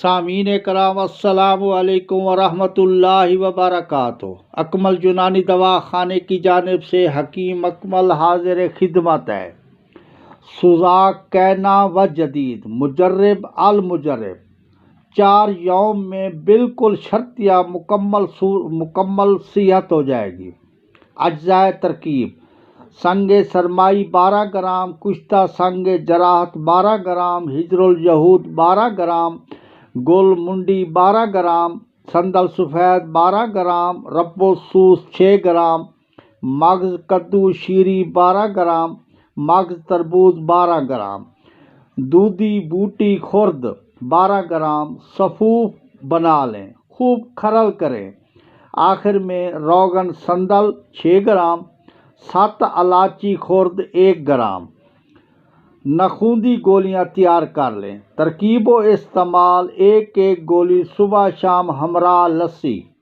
سامعین کرام السلام علیکم ورحمۃ اللہ وبرکاتہ۔ اکمل یونانی دوا خانے کی جانب سے حکیم اکمل حاضر خدمت ہے۔ سوزاک کہنا و جدید مجرب المجرب 4 یوم میں بالکل شرطیہ مکمل صحت ہو جائے گی۔ اجزائے ترکیب: سنگ سرمائی 12 گرام، کشتہ سنگ جراحت 12 گرام، ہجر الیہود 12 گرام، گل منڈی 12 گرام، سندل سفید 12 گرام، رب سوس 6 گرام، مغز کدو شیری 12 گرام، مغز تربوز 12 گرام، دودھی بوٹی خرد 12 گرام، صفوف بنا لیں، خوب کھرل کریں۔ آخر میں روغن سندل 6 گرام، 7 الائچی خرد 1 گرام، نخودی گولیاں تیار کر لیں۔ ترکیب و استعمال: 1 گولی صبح شام ہمراہ لسی۔